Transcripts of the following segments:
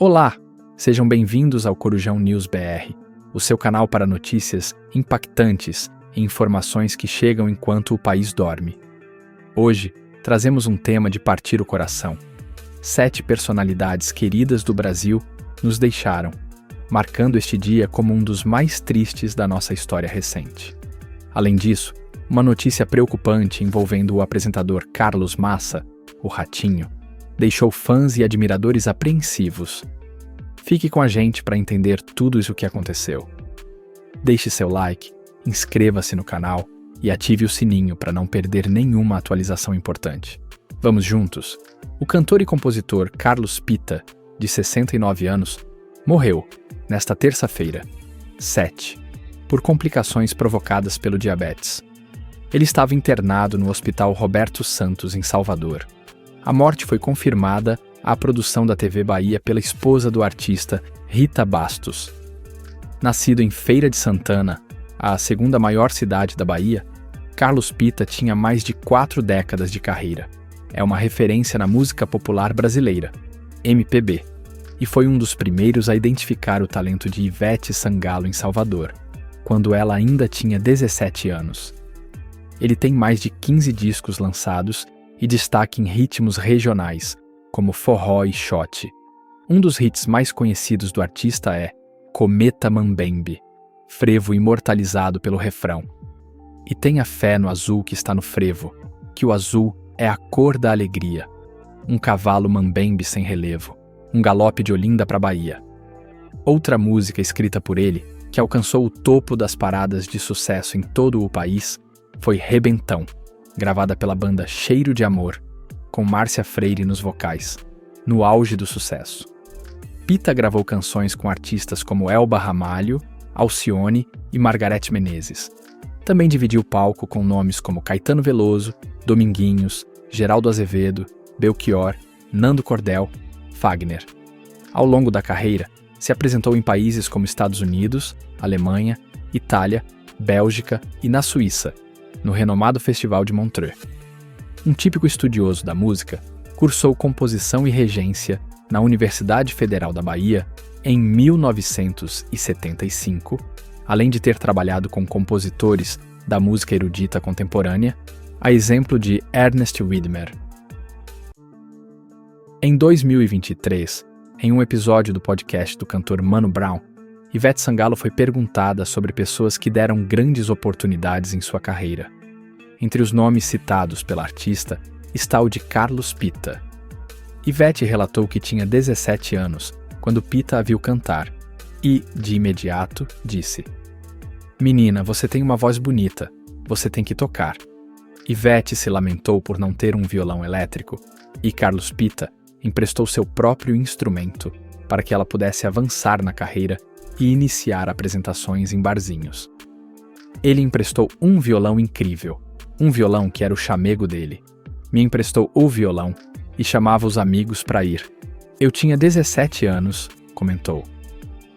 Olá, sejam bem-vindos ao Corujão News BR, o seu canal para notícias impactantes e informações que chegam enquanto o país dorme. Hoje, trazemos um tema de partir o coração. 7 personalidades queridas do Brasil nos deixaram, marcando este dia como um dos mais tristes da nossa história recente. Além disso, uma notícia preocupante envolvendo o apresentador Carlos Massa, o Ratinho, deixou fãs e admiradores apreensivos. Fique com a gente para entender tudo isso que aconteceu. Deixe seu like, inscreva-se no canal e ative o sininho para não perder nenhuma atualização importante. Vamos juntos? O cantor e compositor Carlos Pita, de 69 anos, morreu nesta terça-feira, 7, por complicações provocadas pelo diabetes. Ele estava internado no Hospital Roberto Santos, em Salvador. A morte foi confirmada à produção da TV Bahia pela esposa do artista, Rita Bastos. Nascido em Feira de Santana, a segunda maior cidade da Bahia, Carlos Pita tinha mais de 4 décadas de carreira. É uma referência na música popular brasileira, MPB, e foi um dos primeiros a identificar o talento de Ivete Sangalo em Salvador, quando ela ainda tinha 17 anos. Ele tem mais de 15 discos lançados e destaque em ritmos regionais, como forró e shot. Um dos hits mais conhecidos do artista é Cometa Mambembe, frevo imortalizado pelo refrão. E tenha fé no azul que está no frevo, que o azul é a cor da alegria. Um cavalo mambembe sem relevo, um galope de Olinda para Bahia. Outra música escrita por ele, que alcançou o topo das paradas de sucesso em todo o país, foi Rebentão, gravada pela banda Cheiro de Amor, com Márcia Freire nos vocais, no auge do sucesso. Pita gravou canções com artistas como Elba Ramalho, Alcione e Margareth Menezes. Também dividiu palco com nomes como Caetano Veloso, Dominguinhos, Geraldo Azevedo, Belchior, Nando Cordel, Fagner. Ao longo da carreira, se apresentou em países como Estados Unidos, Alemanha, Itália, Bélgica e na Suíça, no renomado Festival de Montreux. Um típico estudioso da música, cursou composição e regência na Universidade Federal da Bahia em 1975, além de ter trabalhado com compositores da música erudita contemporânea, a exemplo de Ernest Widmer. Em 2023, em um episódio do podcast do cantor Mano Brown, Ivete Sangalo foi perguntada sobre pessoas que deram grandes oportunidades em sua carreira. Entre os nomes citados pela artista está o de Carlos Pita. Ivete relatou que tinha 17 anos quando Pita a viu cantar e, de imediato, disse: "Menina, você tem uma voz bonita, você tem que tocar." Ivete se lamentou por não ter um violão elétrico e Carlos Pita emprestou seu próprio instrumento para que ela pudesse avançar na carreira e iniciar apresentações em barzinhos. Ele emprestou um violão incrível, um violão que era o chamego dele. Me emprestou o violão e chamava os amigos para ir. Eu tinha 17 anos, comentou.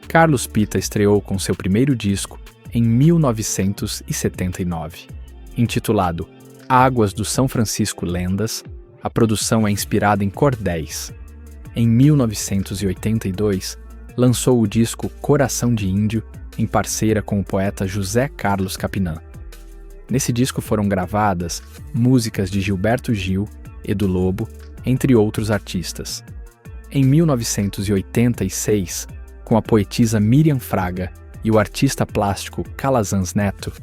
Carlos Pita estreou com seu primeiro disco em 1979. Intitulado Águas do São Francisco Lendas, a produção é inspirada em cordéis. Em 1982, lançou o disco Coração de Índio, em parceira com o poeta José Carlos Capinã. Nesse disco foram gravadas músicas de Gilberto Gil, Edu Lobo, entre outros artistas. Em 1986, com a poetisa Miriam Fraga e o artista plástico Calazans Neto,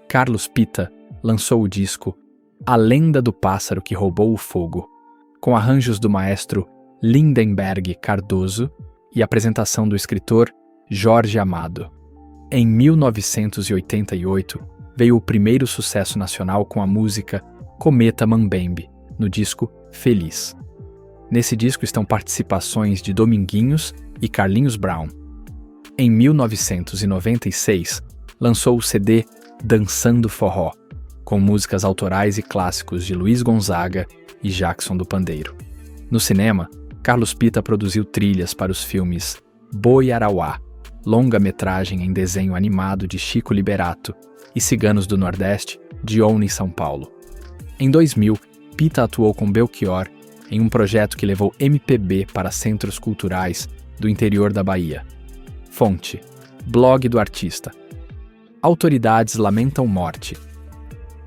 Carlos Pita lançou o disco A Lenda do Pássaro que Roubou o Fogo, com arranjos do maestro Lindenberg Cardoso e apresentação do escritor Jorge Amado. Em 1988, veio o primeiro sucesso nacional com a música Cometa Mambembe, no disco Feliz. Nesse disco estão participações de Dominguinhos e Carlinhos Brown. Em 1996, lançou o CD Dançando Forró, com músicas autorais e clássicos de Luiz Gonzaga e Jackson do Pandeiro. No cinema, Carlos Pita produziu trilhas para os filmes Boi Arauá, longa-metragem em desenho animado de Chico Liberato, e Ciganos do Nordeste, de Oni São Paulo. Em 2000, Pita atuou com Belchior em um projeto que levou MPB para centros culturais do interior da Bahia. Fonte: blog do artista. Autoridades lamentam morte.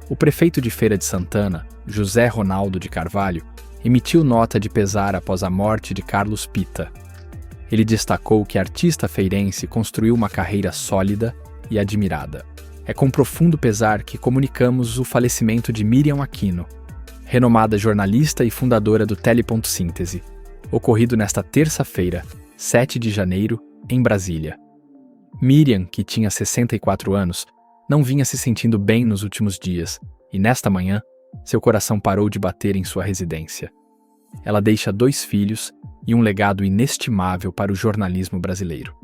O prefeito de Feira de Santana, José Ronaldo de Carvalho, emitiu nota de pesar após a morte de Carlos Pita. Ele destacou que a artista feirense construiu uma carreira sólida e admirada. É com profundo pesar que comunicamos o falecimento de Miriam Aquino, renomada jornalista e fundadora do Tele.Síntese, ocorrido nesta terça-feira, 7 de janeiro, em Brasília. Miriam, que tinha 64 anos, não vinha se sentindo bem nos últimos dias e, nesta manhã, seu coração parou de bater em sua residência. Ela deixa 2 filhos e um legado inestimável para o jornalismo brasileiro.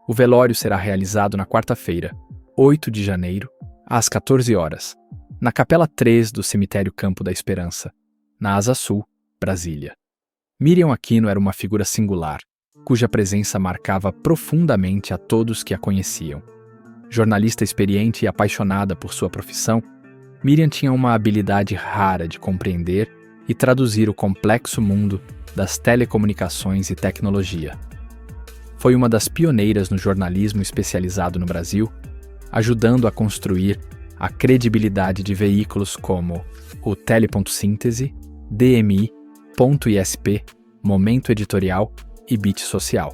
O velório será realizado na quarta-feira, 8 de janeiro, às 14 horas, na Capela 3 do Cemitério Campo da Esperança, na Asa Sul, Brasília. Miriam Aquino era uma figura singular, cuja presença marcava profundamente a todos que a conheciam. Jornalista experiente e apaixonada por sua profissão, Miriam tinha uma habilidade rara de compreender e traduzir o complexo mundo das telecomunicações e tecnologia. Foi uma das pioneiras no jornalismo especializado no Brasil, ajudando a construir a credibilidade de veículos como o Tele.Síntese, DMI, Ponto ISP, Momento Editorial e Bit Social.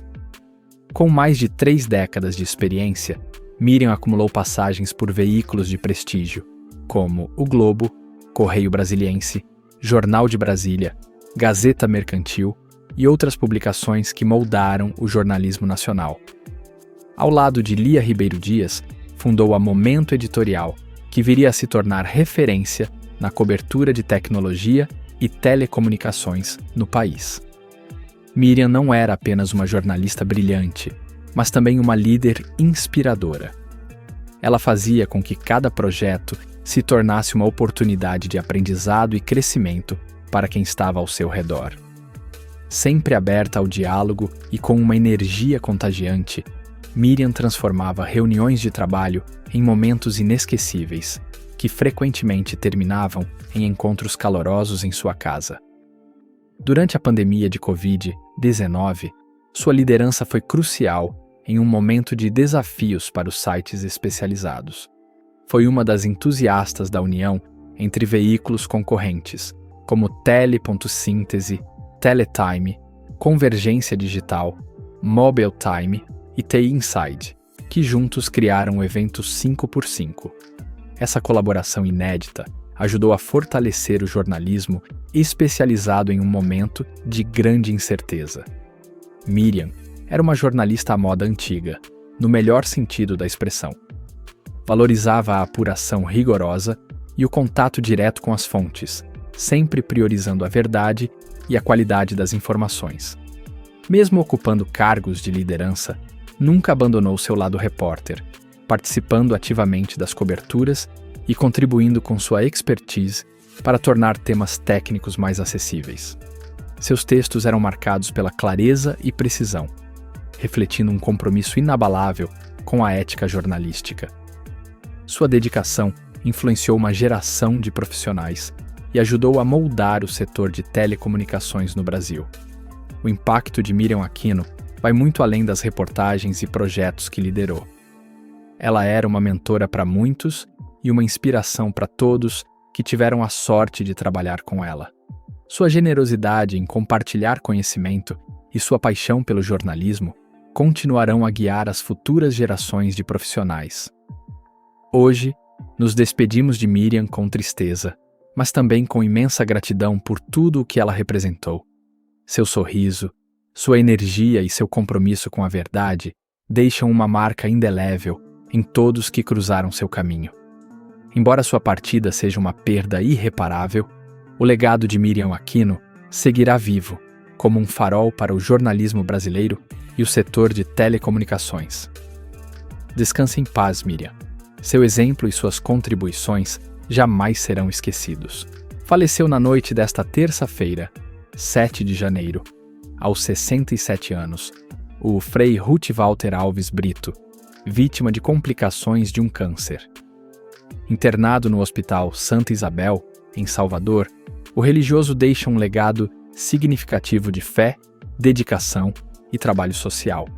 Com mais de 3 décadas de experiência, Miriam acumulou passagens por veículos de prestígio, como o Globo, Correio Brasiliense, Jornal de Brasília, Gazeta Mercantil e outras publicações que moldaram o jornalismo nacional. Ao lado de Lia Ribeiro Dias, fundou a Momento Editorial, que viria a se tornar referência na cobertura de tecnologia e telecomunicações no país. Miriam não era apenas uma jornalista brilhante, mas também uma líder inspiradora. Ela fazia com que cada projeto se tornasse uma oportunidade de aprendizado e crescimento para quem estava ao seu redor. Sempre aberta ao diálogo e com uma energia contagiante, Miriam transformava reuniões de trabalho em momentos inesquecíveis, que frequentemente terminavam em encontros calorosos em sua casa. Durante a pandemia de Covid-19, sua liderança foi crucial em um momento de desafios para os sites especializados. Foi uma das entusiastas da união entre veículos concorrentes, como Tele.Síntese, Teletime, Convergência Digital, Mobile Time e TI Inside, que juntos criaram o evento 5x5. Essa colaboração inédita ajudou a fortalecer o jornalismo especializado em um momento de grande incerteza. Miriam era uma jornalista à moda antiga, no melhor sentido da expressão. Valorizava a apuração rigorosa e o contato direto com as fontes, sempre priorizando a verdade e a qualidade das informações. Mesmo ocupando cargos de liderança, nunca abandonou seu lado repórter, participando ativamente das coberturas e contribuindo com sua expertise para tornar temas técnicos mais acessíveis. Seus textos eram marcados pela clareza e precisão, refletindo um compromisso inabalável com a ética jornalística. Sua dedicação influenciou uma geração de profissionais e ajudou a moldar o setor de telecomunicações no Brasil. O impacto de Miriam Aquino vai muito além das reportagens e projetos que liderou. Ela era uma mentora para muitos e uma inspiração para todos que tiveram a sorte de trabalhar com ela. Sua generosidade em compartilhar conhecimento e sua paixão pelo jornalismo continuarão a guiar as futuras gerações de profissionais. Hoje, nos despedimos de Miriam com tristeza, mas também com imensa gratidão por tudo o que ela representou. Seu sorriso, sua energia e seu compromisso com a verdade deixam uma marca indelével em todos que cruzaram seu caminho. Embora sua partida seja uma perda irreparável, o legado de Miriam Aquino seguirá vivo como um farol para o jornalismo brasileiro e o setor de telecomunicações. Descanse em paz, Miriam. Seu exemplo e suas contribuições jamais serão esquecidos. Faleceu na noite desta terça-feira, 7 de janeiro, aos 67 anos, o Frei Ruth Walter Alves Brito, vítima de complicações de um câncer. Internado no Hospital Santa Isabel, em Salvador, o religioso deixa um legado significativo de fé, dedicação e trabalho social.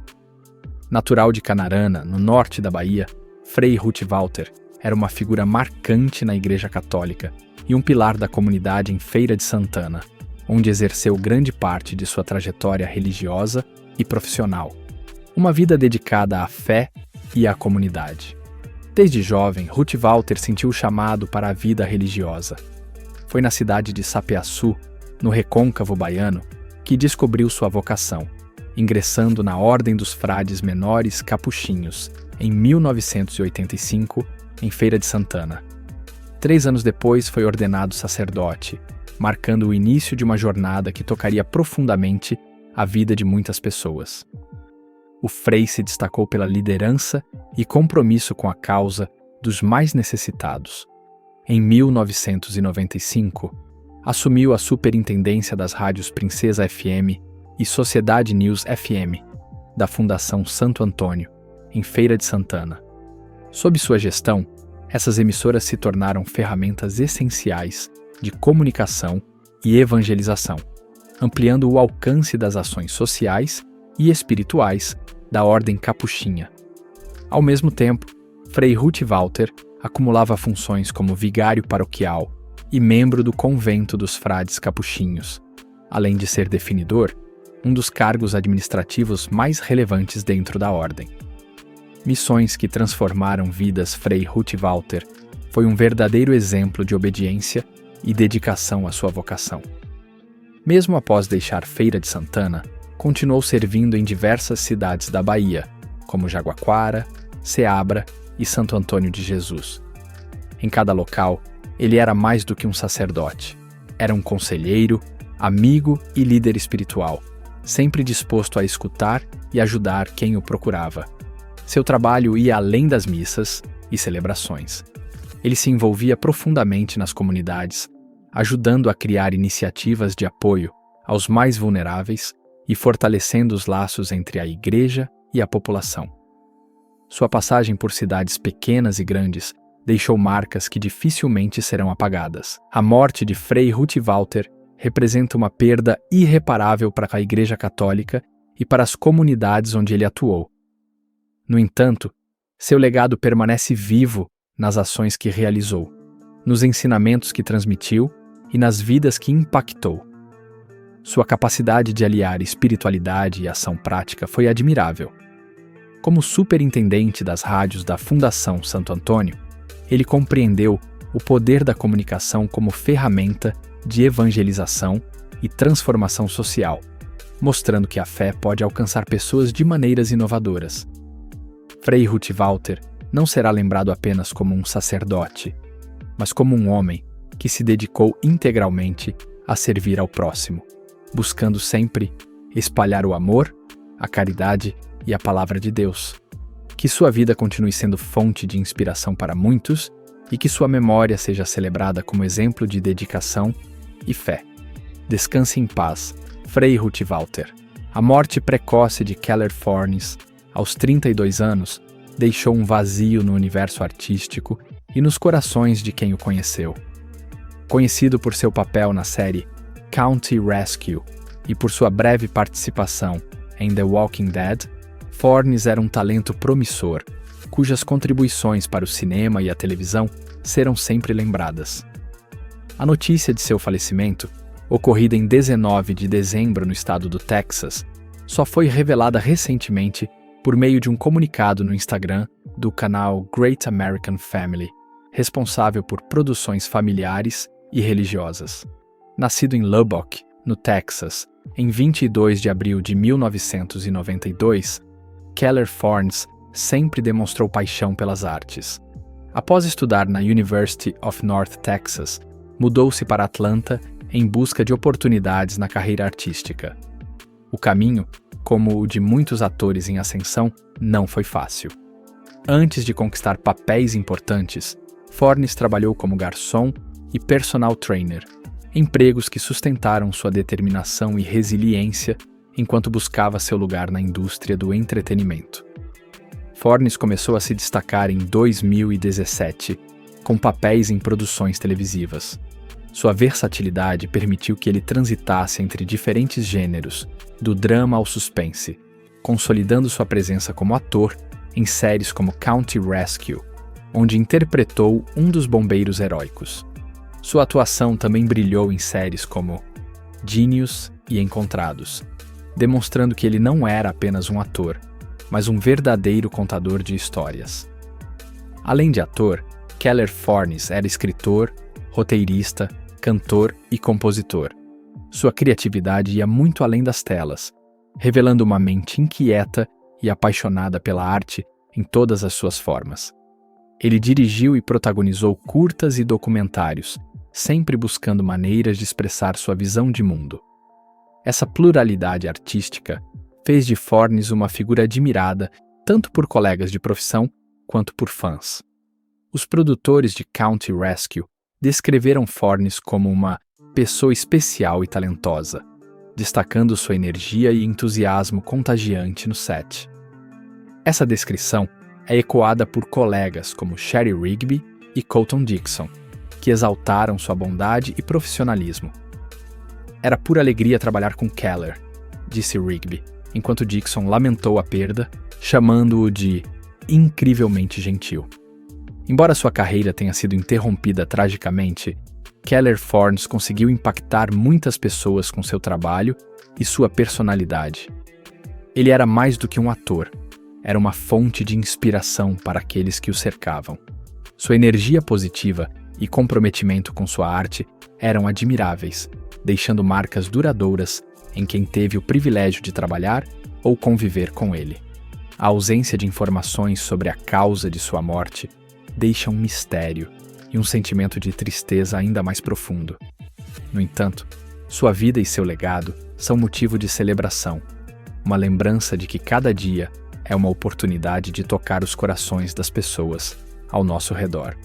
Natural de Canarana, no norte da Bahia, Frei Ruth Walter era uma figura marcante na Igreja Católica e um pilar da comunidade em Feira de Santana, onde exerceu grande parte de sua trajetória religiosa e profissional. Uma vida dedicada à fé e à comunidade. Desde jovem, Ruth Walter sentiu o chamado para a vida religiosa. Foi na cidade de Sapeaçu, no recôncavo baiano, que descobriu sua vocação, ingressando na Ordem dos Frades Menores Capuchinhos, em 1985, em Feira de Santana. 3 anos depois foi ordenado sacerdote, marcando o início de uma jornada que tocaria profundamente a vida de muitas pessoas. O frei se destacou pela liderança e compromisso com a causa dos mais necessitados. Em 1995, assumiu a superintendência das rádios Princesa FM e Sociedade News FM, da Fundação Santo Antônio, em Feira de Santana. Sob sua gestão, essas emissoras se tornaram ferramentas essenciais de comunicação e evangelização, ampliando o alcance das ações sociais e espirituais da Ordem Capuchinha. Ao mesmo tempo, Frei Ruth Walter acumulava funções como vigário paroquial e membro do Convento dos Frades Capuchinhos, além de ser definidor, um dos cargos administrativos mais relevantes dentro da Ordem. Missões que transformaram vidas. Frei Ruth Walter foi um verdadeiro exemplo de obediência e dedicação à sua vocação. Mesmo após deixar Feira de Santana, continuou servindo em diversas cidades da Bahia, como Jaguaquara, Ceabra e Santo Antônio de Jesus. Em cada local, ele era mais do que um sacerdote. Era um conselheiro, amigo e líder espiritual, sempre disposto a escutar e ajudar quem o procurava. Seu trabalho ia além das missas e celebrações. Ele se envolvia profundamente nas comunidades, ajudando a criar iniciativas de apoio aos mais vulneráveis e fortalecendo os laços entre a Igreja e a população. Sua passagem por cidades pequenas e grandes deixou marcas que dificilmente serão apagadas. A morte de Frei Ruth Walter representa uma perda irreparável para a Igreja Católica e para as comunidades onde ele atuou. No entanto, seu legado permanece vivo nas ações que realizou, nos ensinamentos que transmitiu e nas vidas que impactou. Sua capacidade de aliar espiritualidade e ação prática foi admirável. Como superintendente das rádios da Fundação Santo Antônio, ele compreendeu o poder da comunicação como ferramenta de evangelização e transformação social, mostrando que a fé pode alcançar pessoas de maneiras inovadoras. Frei Ruth Walter não será lembrado apenas como um sacerdote, mas como um homem que se dedicou integralmente a servir ao próximo, buscando sempre espalhar o amor, a caridade e a palavra de Deus. Que sua vida continue sendo fonte de inspiração para muitos e que sua memória seja celebrada como exemplo de dedicação e fé. Descanse em paz, Frei Ruth Walter. A morte precoce de Keller Fornes, aos 32 anos, deixou um vazio no universo artístico e nos corações de quem o conheceu. Conhecido por seu papel na série County Rescue e por sua breve participação em The Walking Dead, Fornes era um talento promissor, cujas contribuições para o cinema e a televisão serão sempre lembradas. A notícia de seu falecimento, ocorrida em 19 de dezembro no estado do Texas, só foi revelada recentemente por meio de um comunicado no Instagram do canal Great American Family, responsável por produções familiares e religiosas. Nascido em Lubbock, no Texas, em 22 de abril de 1992, Keller Fornes sempre demonstrou paixão pelas artes. Após estudar na University of North Texas, mudou-se para Atlanta em busca de oportunidades na carreira artística. O caminho, como o de muitos atores em ascensão, não foi fácil. Antes de conquistar papéis importantes, Fornes trabalhou como garçom e personal trainer, empregos que sustentaram sua determinação e resiliência enquanto buscava seu lugar na indústria do entretenimento. Fornes começou a se destacar em 2017, com papéis em produções televisivas. Sua versatilidade permitiu que ele transitasse entre diferentes gêneros, do drama ao suspense, consolidando sua presença como ator em séries como County Rescue, onde interpretou um dos bombeiros heróicos. Sua atuação também brilhou em séries como Genius e Encontrados, demonstrando que ele não era apenas um ator, mas um verdadeiro contador de histórias. Além de ator, Keller Fornes era escritor, roteirista, cantor e compositor. Sua criatividade ia muito além das telas, revelando uma mente inquieta e apaixonada pela arte em todas as suas formas. Ele dirigiu e protagonizou curtas e documentários, sempre buscando maneiras de expressar sua visão de mundo. Essa pluralidade artística fez de Fornes uma figura admirada tanto por colegas de profissão quanto por fãs. Os produtores de County Rescue descreveram Fornes como uma pessoa especial e talentosa, destacando sua energia e entusiasmo contagiante no set. Essa descrição é ecoada por colegas como Shari Rigby e Colton Dixon, que exaltaram sua bondade e profissionalismo. Era pura alegria trabalhar com Keller, disse Rigby, enquanto Dixon lamentou a perda, chamando-o de incrivelmente gentil. Embora sua carreira tenha sido interrompida tragicamente, Keller Fornes conseguiu impactar muitas pessoas com seu trabalho e sua personalidade. Ele era mais do que um ator, era uma fonte de inspiração para aqueles que o cercavam. Sua energia positiva e comprometimento com sua arte eram admiráveis, deixando marcas duradouras em quem teve o privilégio de trabalhar ou conviver com ele. A ausência de informações sobre a causa de sua morte deixa um mistério e um sentimento de tristeza ainda mais profundo. No entanto, sua vida e seu legado são motivo de celebração, uma lembrança de que cada dia é uma oportunidade de tocar os corações das pessoas ao nosso redor.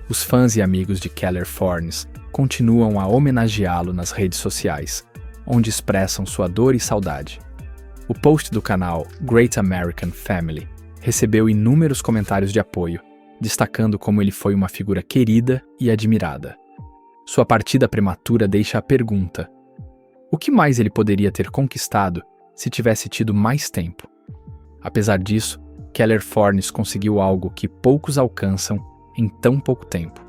Os fãs e amigos de Keller Fornes continuam a homenageá-lo nas redes sociais, onde expressam sua dor e saudade. O post do canal Great American Family recebeu inúmeros comentários de apoio, destacando como ele foi uma figura querida e admirada. Sua partida prematura deixa a pergunta: o que mais ele poderia ter conquistado se tivesse tido mais tempo? Apesar disso, Keller Fornes conseguiu algo que poucos alcançam em tão pouco tempo: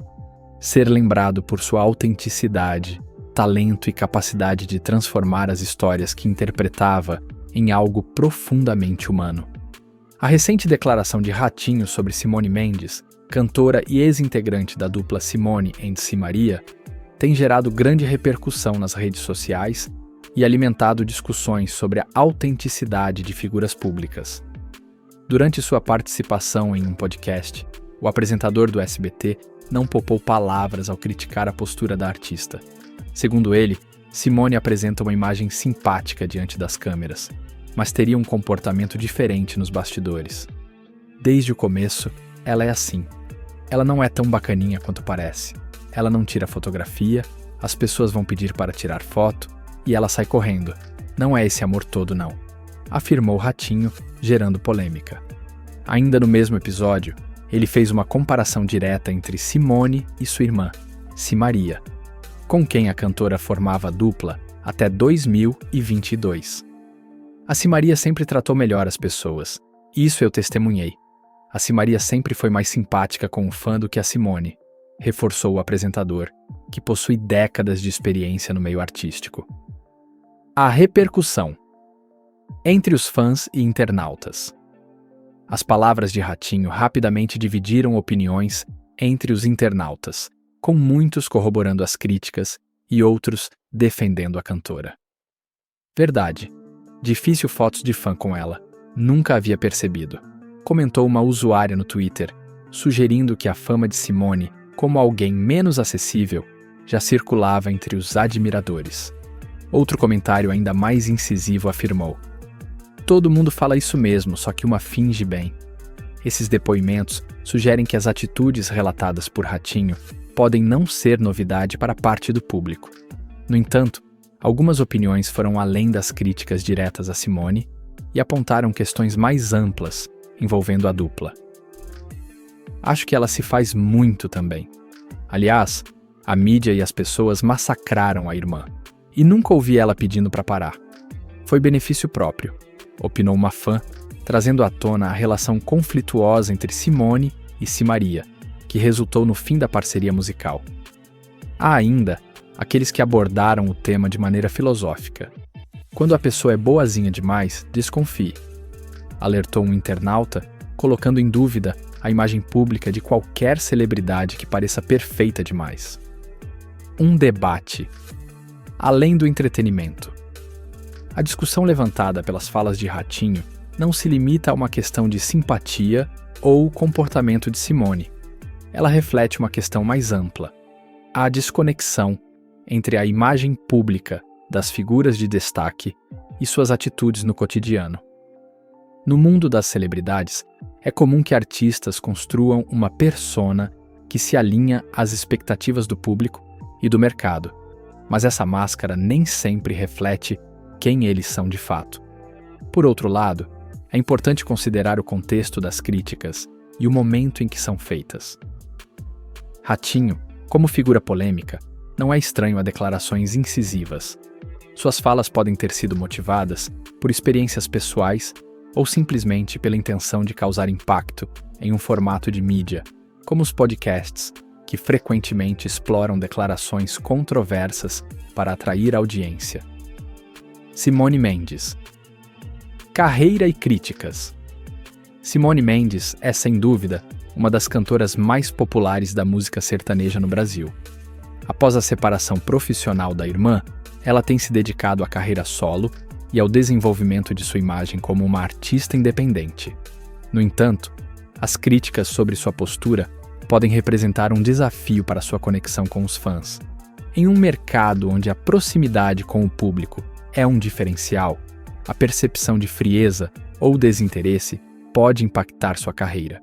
ser lembrado por sua autenticidade, talento e capacidade de transformar as histórias que interpretava em algo profundamente humano. A recente declaração de Ratinho sobre Simone Mendes, cantora e ex-integrante da dupla Simone and Simaria, tem gerado grande repercussão nas redes sociais e alimentado discussões sobre a autenticidade de figuras públicas. Durante sua participação em um podcast, o apresentador do SBT não poupou palavras ao criticar a postura da artista. Segundo ele, Simone apresenta uma imagem simpática diante das câmeras, mas teria um comportamento diferente nos bastidores. Desde o começo, ela é assim. Ela não é tão bacaninha quanto parece. Ela não tira fotografia, as pessoas vão pedir para tirar foto e ela sai correndo. Não é esse amor todo, não, afirmou Ratinho, gerando polêmica. Ainda no mesmo episódio, ele fez uma comparação direta entre Simone e sua irmã, Simaria, com quem a cantora formava dupla até 2022. A Simaria sempre tratou melhor as pessoas. Isso eu testemunhei. A Simaria sempre foi mais simpática com o fã do que a Simone, reforçou o apresentador, que possui décadas de experiência no meio artístico. A repercussão entre os fãs e internautas. As palavras de Ratinho rapidamente dividiram opiniões entre os internautas, com muitos corroborando as críticas e outros defendendo a cantora. Verdade. Difícil fotos de fã com ela. Nunca havia percebido, comentou uma usuária no Twitter, sugerindo que a fama de Simone como alguém menos acessível já circulava entre os admiradores. Outro comentário ainda mais incisivo afirmou: todo mundo fala isso mesmo, só que uma finge bem. Esses depoimentos sugerem que as atitudes relatadas por Ratinho podem não ser novidade para parte do público. No entanto, algumas opiniões foram além das críticas diretas a Simone e apontaram questões mais amplas envolvendo a dupla. Acho que ela se faz muito também. Aliás, a mídia e as pessoas massacraram a irmã, e nunca ouvi ela pedindo para parar. Foi benefício próprio. opinou uma fã, trazendo à tona a relação conflituosa entre Simone e Simaria, que resultou no fim da parceria musical. Há ainda aqueles que abordaram o tema de maneira filosófica. Quando a pessoa é boazinha demais, desconfie, alertou um internauta, colocando em dúvida a imagem pública de qualquer celebridade que pareça perfeita demais. Um debate. Além do entretenimento. A discussão levantada pelas falas de Ratinho não se limita a uma questão de simpatia ou comportamento de Simone. Ela reflete uma questão mais ampla: a desconexão entre a imagem pública das figuras de destaque e suas atitudes no cotidiano. No mundo das celebridades, é comum que artistas construam uma persona que se alinha às expectativas do público e do mercado, mas essa máscara nem sempre reflete quem eles são de fato. Por outro lado, é importante considerar o contexto das críticas e o momento em que são feitas. Ratinho, como figura polêmica, não é estranho a declarações incisivas. Suas falas podem ter sido motivadas por experiências pessoais ou simplesmente pela intenção de causar impacto em um formato de mídia, como os podcasts, que frequentemente exploram declarações controversas para atrair audiência. Simone Mendes. Carreira e críticas. Simone Mendes é, sem dúvida, uma das cantoras mais populares da música sertaneja no Brasil. Após a separação profissional da irmã, ela tem se dedicado à carreira solo e ao desenvolvimento de sua imagem como uma artista independente. No entanto, as críticas sobre sua postura podem representar um desafio para sua conexão com os fãs. Em um mercado onde a proximidade com o público é um diferencial, a percepção de frieza ou desinteresse pode impactar sua carreira.